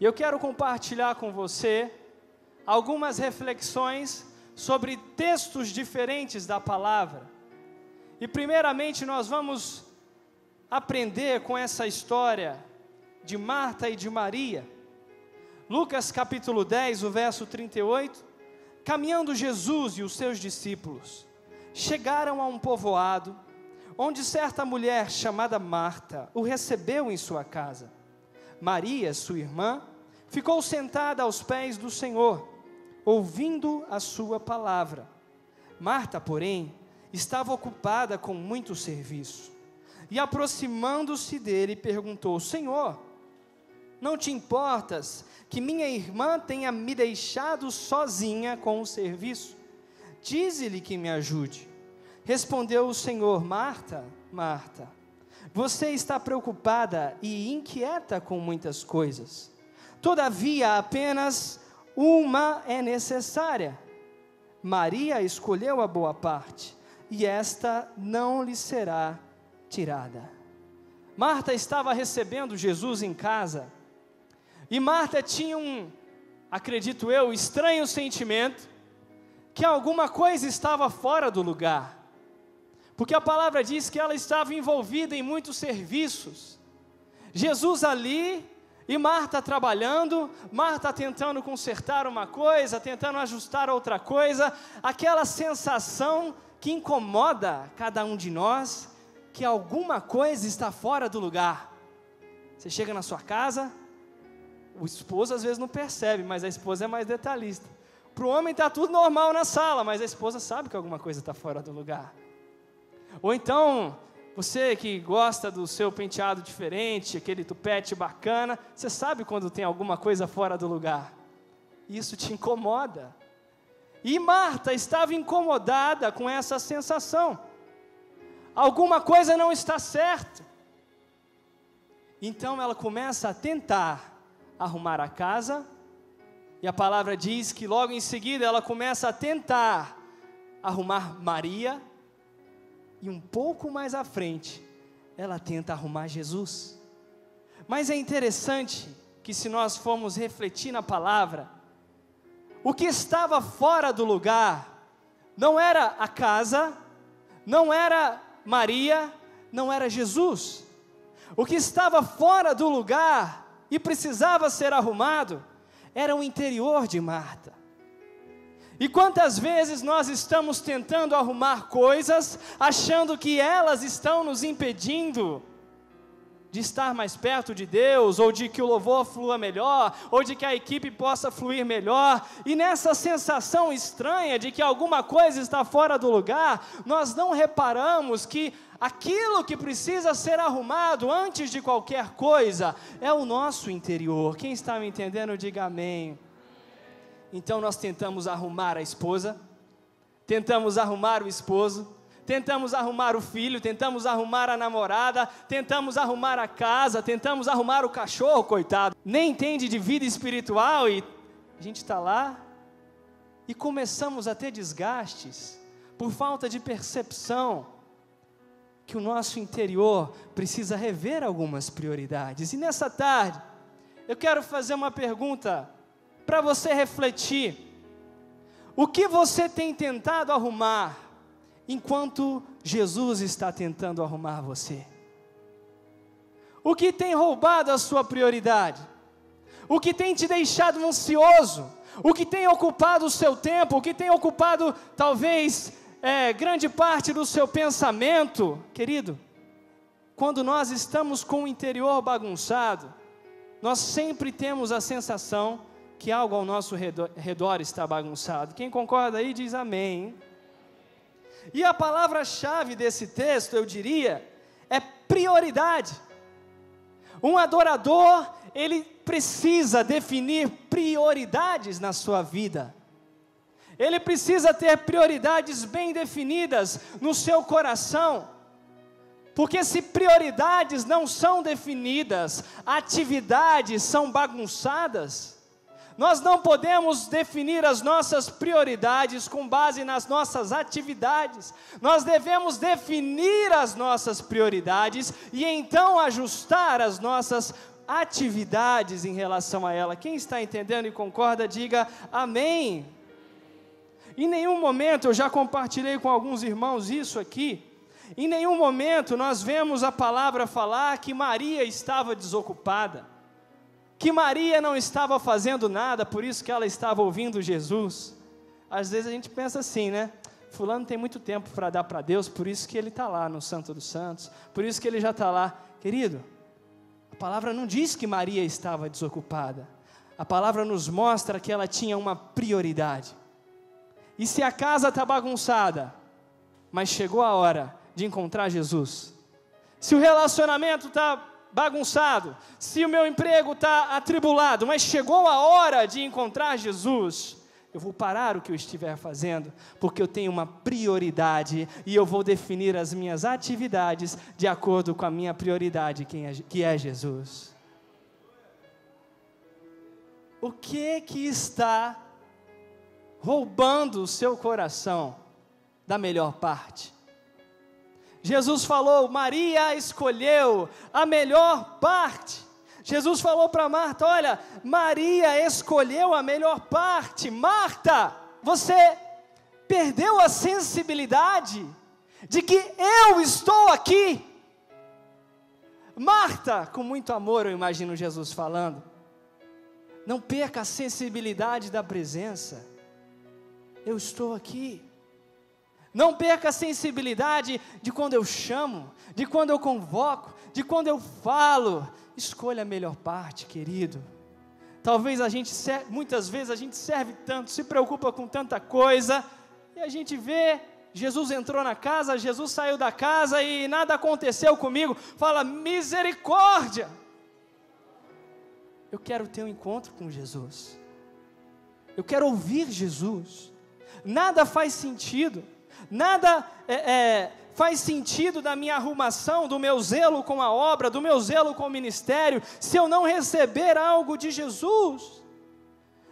E eu quero compartilhar com você algumas reflexões sobre textos diferentes da palavra. E primeiramente nós vamos aprender com essa história de Marta e de Maria. Lucas capítulo 10, o verso 38. Caminhando Jesus e os seus discípulos chegaram a um povoado, onde certa mulher chamada Marta o recebeu em sua casa. Maria, sua irmã, ficou sentada aos pés do Senhor, ouvindo a sua palavra. Marta, porém, estava ocupada com muito serviço. E aproximando-se dele, perguntou: Senhor, não te importas que minha irmã tenha me deixado sozinha com o serviço? Dize-lhe que me ajude. Respondeu o Senhor: Marta, Marta, você está preocupada e inquieta com muitas coisas. Todavia, apenas uma é necessária. Maria escolheu a boa parte, e esta não lhe será tirada. Marta estava recebendo Jesus em casa, e Marta tinha acredito eu, estranho sentimento, que alguma coisa estava fora do lugar, porque a palavra diz que ela estava envolvida em muitos serviços. Jesus ali, e Marta trabalhando, Marta tentando consertar uma coisa, tentando ajustar outra coisa, aquela sensação que incomoda cada um de nós, que alguma coisa está fora do lugar. Você chega na sua casa, o esposo às vezes não percebe, mas a esposa é mais detalhista. Para o homem está tudo normal na sala, mas a esposa sabe que alguma coisa está fora do lugar. Ou então, você que gosta do seu penteado diferente, aquele tupete bacana, você sabe quando tem alguma coisa fora do lugar. Isso te incomoda. E Marta estava incomodada com essa sensação. Alguma coisa não está certa. Então ela começa a tentar arrumar a casa, e a palavra diz que logo em seguida ela começa a tentar arrumar Maria, e um pouco mais à frente, ela tenta arrumar Jesus. Mas é interessante que, se nós formos refletir na palavra, o que estava fora do lugar não era a casa, não era Maria, não era Jesus. O que estava fora do lugar e precisava ser arrumado era o interior de Marta. E quantas vezes nós estamos tentando arrumar coisas, achando que elas estão nos impedindo de estar mais perto de Deus, ou de que o louvor flua melhor, ou de que a equipe possa fluir melhor, e nessa sensação estranha de que alguma coisa está fora do lugar, nós não reparamos que aquilo que precisa ser arrumado antes de qualquer coisa é o nosso interior. Quem está me entendendo, diga amém. Então nós tentamos arrumar a esposa, tentamos arrumar o esposo, tentamos arrumar o filho, tentamos arrumar a namorada, tentamos arrumar a casa, tentamos arrumar o cachorro, coitado, nem entende de vida espiritual, e a gente está lá e começamos a ter desgastes por falta de percepção que o nosso interior precisa rever algumas prioridades. E nessa tarde eu quero fazer uma pergunta para você refletir: o que você tem tentado arrumar enquanto Jesus está tentando arrumar você? O que tem roubado a sua prioridade? O que tem te deixado ansioso? O que tem ocupado o seu tempo? O que tem ocupado talvez grande parte do seu pensamento? Querido, quando nós estamos com o interior bagunçado, nós sempre temos a sensação que algo ao nosso redor está bagunçado. Quem concorda aí diz amém. E a palavra-chave desse texto, eu diria, é prioridade. Um adorador, ele precisa definir prioridades na sua vida. Ele precisa ter prioridades bem definidas no seu coração. Porque se prioridades não são definidas, atividades são bagunçadas. Nós não podemos definir as nossas prioridades com base nas nossas atividades. Nós devemos definir as nossas prioridades e então ajustar as nossas atividades em relação a ela. Quem está entendendo e concorda, diga amém. Em nenhum momento, eu já compartilhei com alguns irmãos isso aqui, em nenhum momento nós vemos a palavra falar que Maria estava desocupada, que Maria não estava fazendo nada, por isso que ela estava ouvindo Jesus. Às vezes a gente pensa assim, né? Fulano tem muito tempo para dar para Deus, por isso que ele está lá no Santo dos Santos, por isso que ele já está lá. Querido, a palavra não diz que Maria estava desocupada, a palavra nos mostra que ela tinha uma prioridade. E se a casa está bagunçada, mas chegou a hora de encontrar Jesus, se o relacionamento está bagunçado, se o meu emprego está atribulado, mas chegou a hora de encontrar Jesus, eu vou parar o que eu estiver fazendo, porque eu tenho uma prioridade, e eu vou definir as minhas atividades de acordo com a minha prioridade, que é Jesus. O que está roubando o seu coração da melhor parte? Jesus falou, Maria escolheu a melhor parte. Jesus falou para Marta, olha, Maria escolheu a melhor parte. Marta, você perdeu a sensibilidade de que eu estou aqui. Marta, com muito amor, eu imagino Jesus falando, não perca a sensibilidade da presença. Eu estou aqui. Não perca a sensibilidade de quando eu chamo, de quando eu convoco, de quando eu falo. Escolha a melhor parte, querido. Talvez muitas vezes a gente serve tanto, se preocupa com tanta coisa, e a gente vê, Jesus entrou na casa, Jesus saiu da casa e nada aconteceu comigo. Fala, misericórdia! Eu quero ter um encontro com Jesus. Eu quero ouvir Jesus. Nada faz sentido. Nada faz sentido da minha arrumação, do meu zelo com a obra, do meu zelo com o ministério, se eu não receber algo de Jesus.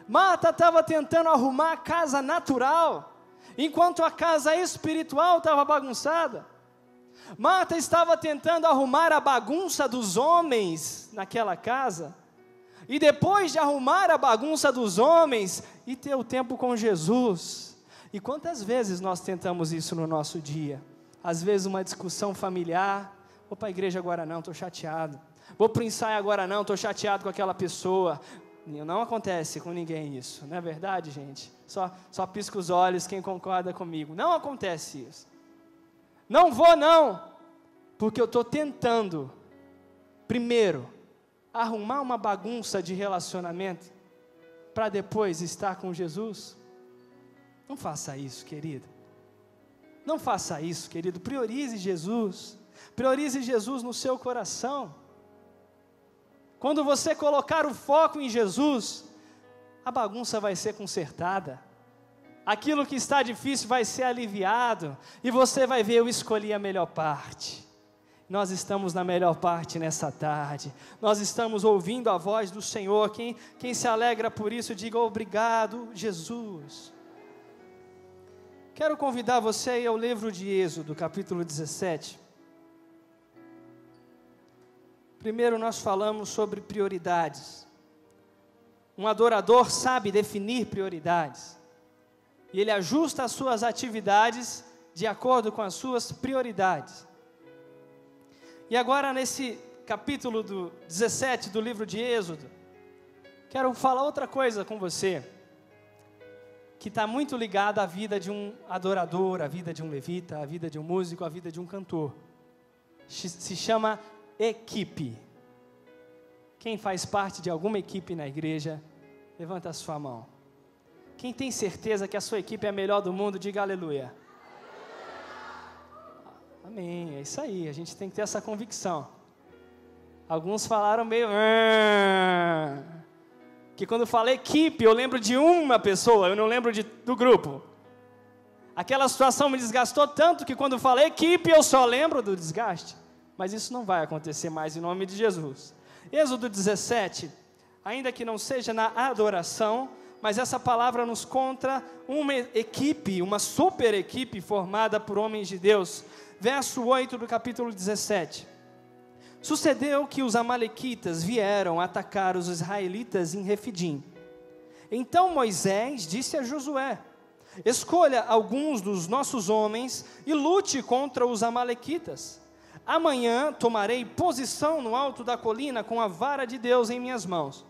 Marta estava tentando arrumar a casa natural, enquanto a casa espiritual estava bagunçada. Marta estava tentando arrumar a bagunça dos homens naquela casa, e depois de arrumar a bagunça dos homens, e ter o tempo com Jesus. E quantas vezes nós tentamos isso no nosso dia? Às vezes uma discussão familiar, vou para a igreja agora não, estou chateado. Vou para o ensaio agora não, estou chateado com aquela pessoa. Não acontece com ninguém isso, não é verdade, gente? Só pisca os olhos quem concorda comigo. Não acontece isso. Não vou não, porque eu estou tentando, primeiro, arrumar uma bagunça de relacionamento, para depois estar com Jesus. Não faça isso, querido. Não faça isso, querido. Priorize Jesus. Priorize Jesus no seu coração. Quando você colocar o foco em Jesus, a bagunça vai ser consertada. Aquilo que está difícil vai ser aliviado. E você vai ver, eu escolhi a melhor parte. Nós estamos na melhor parte nessa tarde. Nós estamos ouvindo a voz do Senhor. Quem se alegra por isso, diga obrigado, Jesus. Quero convidar você a ir ao livro de Êxodo, capítulo 17. Primeiro nós falamos sobre prioridades. Um adorador sabe definir prioridades. E ele ajusta as suas atividades de acordo com as suas prioridades. E agora nesse capítulo 17 do livro de Êxodo, quero falar outra coisa com você, que está muito ligado à vida de um adorador, à vida de um levita, à vida de um músico, à vida de um cantor. Se chama equipe. Quem faz parte de alguma equipe na igreja, levanta a sua mão. Quem tem certeza que a sua equipe é a melhor do mundo, diga aleluia. Amém, é isso aí, a gente tem que ter essa convicção. Alguns falaram meio... que quando eu falo equipe, eu lembro de uma pessoa, eu não lembro do grupo. Aquela situação me desgastou tanto que quando eu falei equipe, eu só lembro do desgaste. Mas isso não vai acontecer mais em nome de Jesus. Êxodo 17, ainda que não seja na adoração, mas essa palavra nos conta uma equipe, uma super equipe formada por homens de Deus. Verso 8 do capítulo 17. Sucedeu que os amalequitas vieram atacar os israelitas em Refidim. Então Moisés disse a Josué: escolha alguns dos nossos homens e lute contra os amalequitas. Amanhã tomarei posição no alto da colina com a vara de Deus em minhas mãos.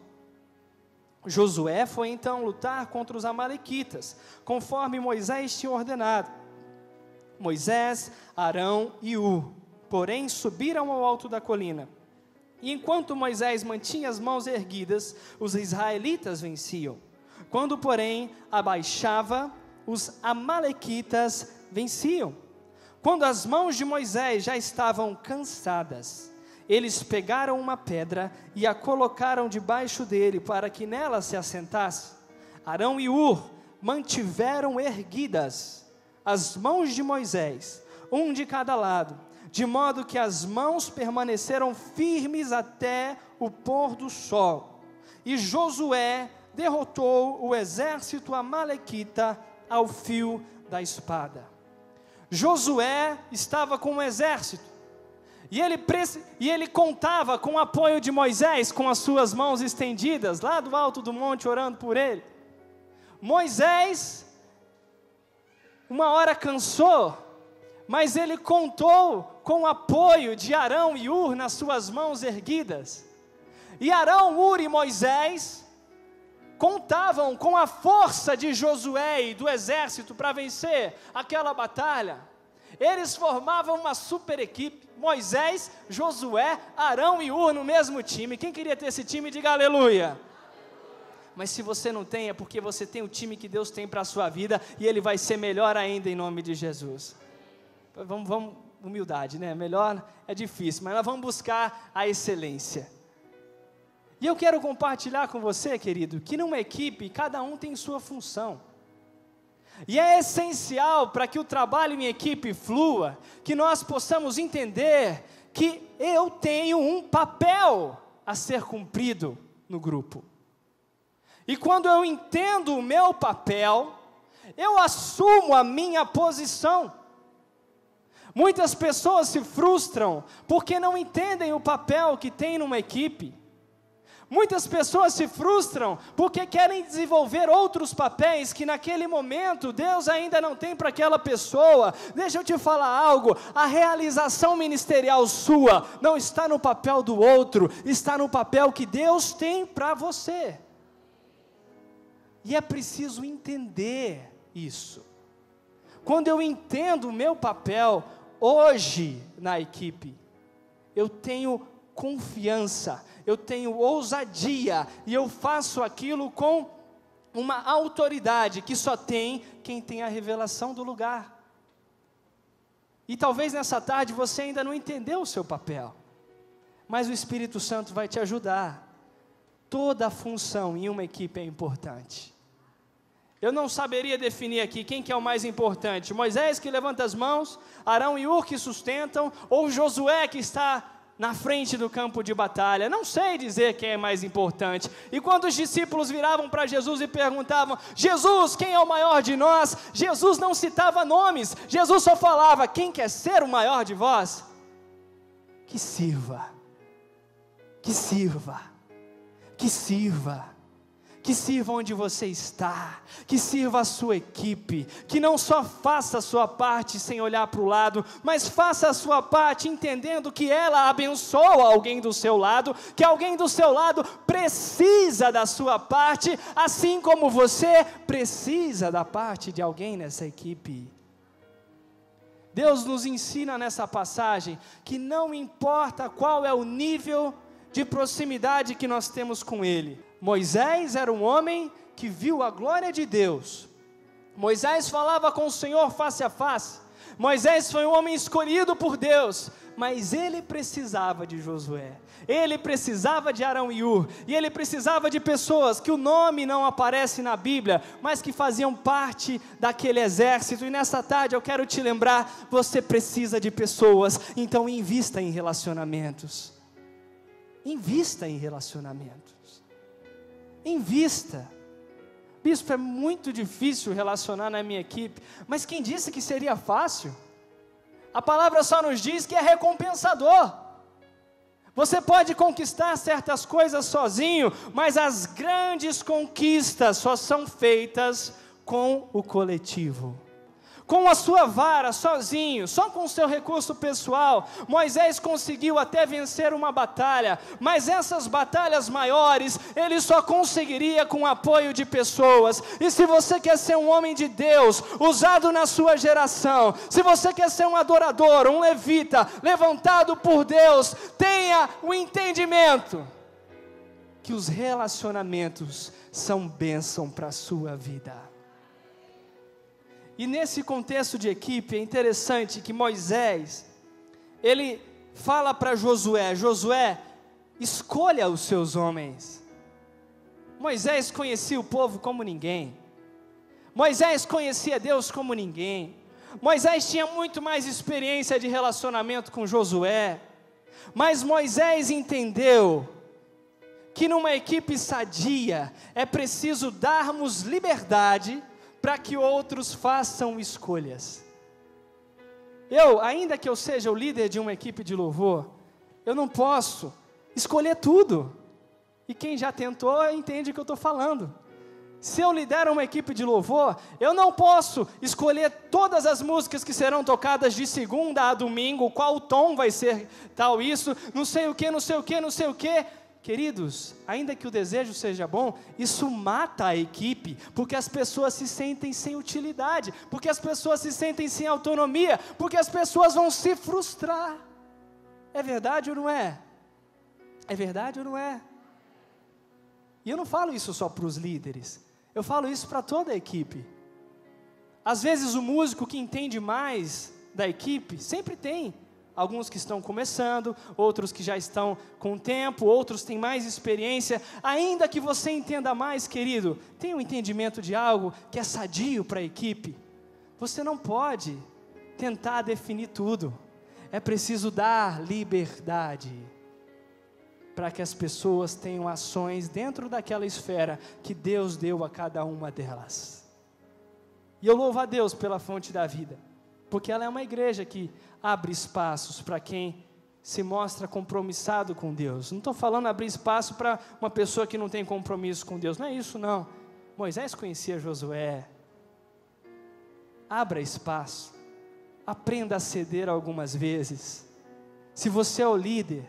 Josué foi então lutar contra os amalequitas, conforme Moisés tinha ordenado. Moisés, Arão e Hur, porém, subiram ao alto da colina. E enquanto Moisés mantinha as mãos erguidas, os israelitas venciam. Quando, porém, abaixava, os amalequitas venciam. Quando as mãos de Moisés já estavam cansadas, eles pegaram uma pedra e a colocaram debaixo dele para que nela se assentasse. Arão e Hur mantiveram erguidas as mãos de Moisés, um de cada lado, de modo que as mãos permaneceram firmes até o pôr do sol. E Josué derrotou o exército amalequita ao fio da espada. Josué estava com um exército, e ele contava com o apoio de Moisés, com as suas mãos estendidas, lá do alto do monte, orando por ele. Moisés, uma hora cansou, mas ele contou com o apoio de Arão e Hur nas suas mãos erguidas. E Arão, Hur e Moisés contavam com a força de Josué e do exército para vencer aquela batalha. Eles formavam uma super equipe, Moisés, Josué, Arão e Hur no mesmo time. Quem queria ter esse time, diga aleluia. Mas se você não tem, é porque você tem o time que Deus tem para a sua vida, e ele vai ser melhor ainda em nome de Jesus. Vamos, humildade, né? Melhor é difícil, mas nós vamos buscar a excelência. E eu quero compartilhar com você, querido, que numa equipe, cada um tem sua função. E é essencial para que o trabalho em equipe flua, que nós possamos entender que eu tenho um papel a ser cumprido no grupo. E quando eu entendo o meu papel, eu assumo a minha posição. Muitas pessoas se frustram porque não entendem o papel que tem numa equipe. Muitas pessoas se frustram porque querem desenvolver outros papéis que naquele momento Deus ainda não tem para aquela pessoa. Deixa eu te falar algo, a realização ministerial sua não está no papel do outro, está no papel que Deus tem para você. E é preciso entender isso. Quando eu entendo o meu papel hoje na equipe, eu tenho confiança, eu tenho ousadia, e eu faço aquilo com uma autoridade que só tem quem tem a revelação do lugar. E talvez nessa tarde você ainda não entendeu o seu papel, mas o Espírito Santo vai te ajudar. Toda a função em uma equipe é importante. Eu não saberia definir aqui quem que é o mais importante, Moisés que levanta as mãos, Arão e Hur que sustentam, ou Josué que está na frente do campo de batalha. Não sei dizer quem é mais importante. E quando os discípulos viravam para Jesus e perguntavam: Jesus, quem é o maior de nós? Jesus não citava nomes, Jesus só falava: quem quer ser o maior de vós? Que sirva, que sirva, que sirva. Que sirva onde você está, que sirva a sua equipe, que não só faça a sua parte sem olhar para o lado, mas faça a sua parte entendendo que ela abençoa alguém do seu lado, que alguém do seu lado precisa da sua parte, assim como você precisa da parte de alguém nessa equipe. Deus nos ensina nessa passagem que não importa qual é o nível de proximidade que nós temos com Ele. Moisés era um homem que viu a glória de Deus. Moisés falava com o Senhor face a face. Moisés foi um homem escolhido por Deus, mas ele precisava de Josué. Ele precisava de Arão e Hur, e ele precisava de pessoas que o nome não aparece na Bíblia, mas que faziam parte daquele exército. E nessa tarde eu quero te lembrar, você precisa de pessoas, então invista em relacionamentos. Invista em relacionamentos. Invista. Bispo, é muito difícil relacionar na minha equipe, mas quem disse que seria fácil? A palavra só nos diz que é recompensador. Você pode conquistar certas coisas sozinho, mas as grandes conquistas só são feitas com o coletivo. Com a sua vara, sozinho, só com o seu recurso pessoal, Moisés conseguiu até vencer uma batalha, mas essas batalhas maiores, ele só conseguiria com o apoio de pessoas. E se você quer ser um homem de Deus, usado na sua geração, se você quer ser um adorador, um levita, levantado por Deus, tenha o entendimento que os relacionamentos são bênção para a sua vida. E nesse contexto de equipe, é interessante que Moisés, ele fala para Josué: Josué, escolha os seus homens. Moisés conhecia o povo como ninguém. Moisés conhecia Deus como ninguém. Moisés tinha muito mais experiência de relacionamento com Josué. Mas Moisés entendeu que numa equipe sadia, é preciso darmos liberdade para que outros façam escolhas. Ainda que eu seja o líder de uma equipe de louvor, eu não posso escolher tudo. E quem já tentou entende o que eu estou falando. Se eu lidero uma equipe de louvor, eu não posso escolher todas as músicas que serão tocadas de segunda a domingo, qual tom vai ser tal isso, não sei o que, não sei o que, não sei o que. Queridos, ainda que o desejo seja bom, isso mata a equipe, porque as pessoas se sentem sem utilidade, porque as pessoas se sentem sem autonomia, porque as pessoas vão se frustrar. É verdade ou não é? É verdade ou não é? E eu não falo isso só para os líderes, eu falo isso para toda a equipe. Às vezes o músico que entende mais da equipe, sempre tem alguns que estão começando, outros que já estão com tempo, outros têm mais experiência. Ainda que você entenda mais, querido, tenha um entendimento de algo que é sadio para a equipe. Você não pode tentar definir tudo. É preciso dar liberdade para que as pessoas tenham ações dentro daquela esfera que Deus deu a cada uma delas. E eu louvo a Deus pela Fonte da Vida, porque ela é uma igreja que abre espaços para quem se mostra compromissado com Deus. Não estou falando abrir espaço para uma pessoa que não tem compromisso com Deus, não é isso não. Moisés conhecia Josué. Abra espaço, aprenda a ceder algumas vezes. Se você é o líder,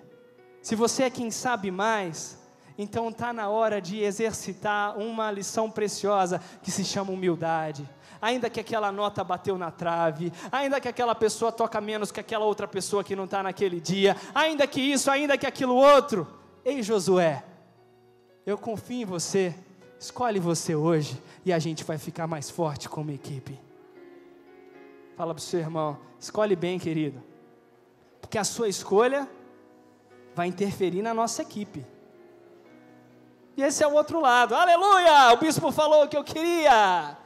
se você é quem sabe mais, então está na hora de exercitar uma lição preciosa que se chama humildade. Ainda que aquela nota bateu na trave, ainda que aquela pessoa toca menos que aquela outra pessoa que não está naquele dia, ainda que isso, ainda que aquilo outro. Ei, Josué, eu confio em você, escolhe você hoje e a gente vai ficar mais forte como equipe. Fala para o seu irmão, escolhe bem, querido, porque a sua escolha vai interferir na nossa equipe. E esse é o outro lado. Aleluia, o bispo falou o que eu queria.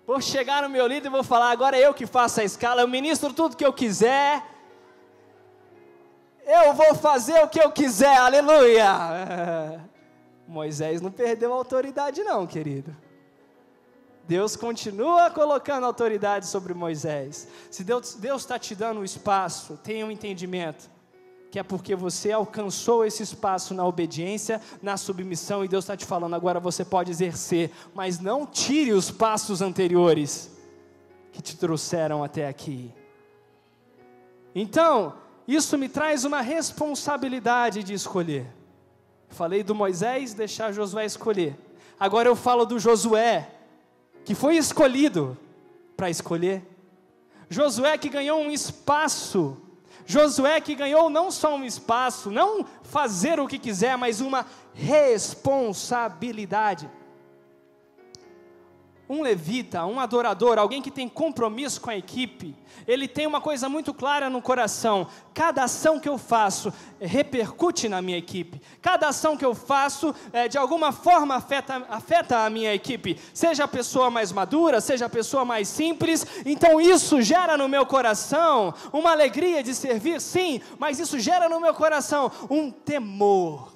Vou chegar no meu líder e vou falar: agora é eu que faço a escala, eu ministro tudo que eu quiser, eu vou fazer o que eu quiser, aleluia. Moisés não perdeu a autoridade não, querido. Deus continua colocando autoridade sobre Moisés. Se Deus está te dando um espaço, tenha um entendimento, que é porque você alcançou esse espaço na obediência, na submissão, e Deus está te falando: agora você pode exercer, mas não tire os passos anteriores que te trouxeram até aqui. Então, isso me traz uma responsabilidade de escolher. Falei do Moisés, deixar Josué escolher. Agora eu falo do Josué, que foi escolhido para escolher. Josué que ganhou um espaço. Josué que ganhou não só um espaço, não fazer o que quiser, mas uma responsabilidade. Um levita, um adorador, alguém que tem compromisso com a equipe, ele tem uma coisa muito clara no coração: cada ação que eu faço repercute na minha equipe, cada ação que eu faço de alguma forma afeta a minha equipe, seja a pessoa mais madura, seja a pessoa mais simples. Então isso gera no meu coração uma alegria de servir, sim, mas isso gera no meu coração um temor,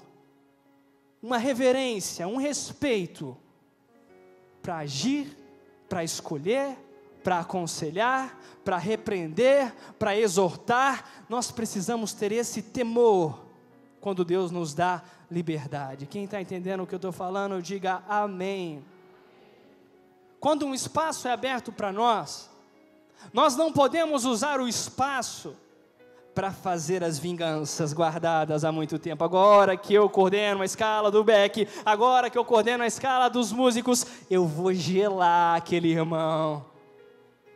uma reverência, um respeito, para agir, para escolher para aconselhar, para repreender, para exortar. Nós precisamos ter esse temor quando Deus nos dá liberdade. Quem está entendendo o que eu estou falando, diga amém. Quando um espaço é aberto para nós não podemos usar o espaço para fazer as vinganças guardadas há muito tempo. Agora que eu coordeno a escala do Beck, agora que eu coordeno a escala dos músicos, eu vou gelar aquele irmão.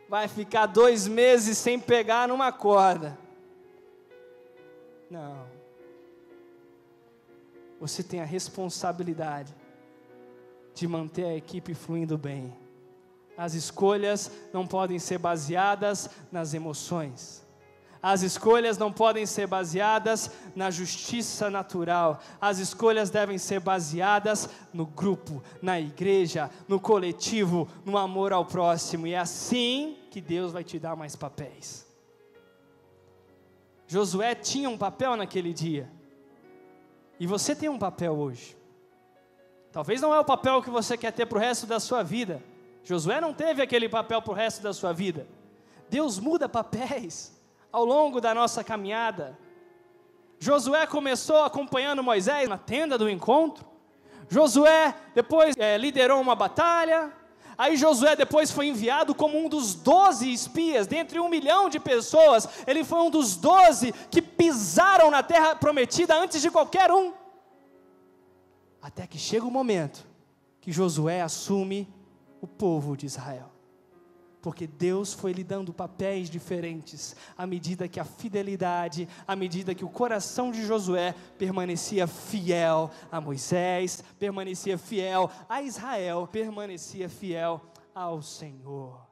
Vai ficar 2 meses sem pegar numa corda. Não. Você tem a responsabilidade de manter a equipe fluindo bem. As escolhas não podem ser baseadas nas emoções. As escolhas não podem ser baseadas na justiça natural. As escolhas devem ser baseadas no grupo, na igreja, no coletivo, no amor ao próximo. E é assim que Deus vai te dar mais papéis. Josué tinha um papel naquele dia. E você tem um papel hoje. Talvez não é o papel que você quer ter para o resto da sua vida. Josué não teve aquele papel para o resto da sua vida. Deus muda papéis ao longo da nossa caminhada. Josué começou acompanhando Moisés na tenda do encontro. Josué depois liderou uma batalha. Aí Josué depois foi enviado como um dos 12 espias, dentre 1 milhão de pessoas. Ele foi um dos 12 que pisaram na terra prometida antes de qualquer um. Até que chega o momento que Josué assume o povo de Israel. Porque Deus foi lhe dando papéis diferentes, à medida que a fidelidade, à medida que o coração de Josué permanecia fiel a Moisés, permanecia fiel a Israel, permanecia fiel ao Senhor.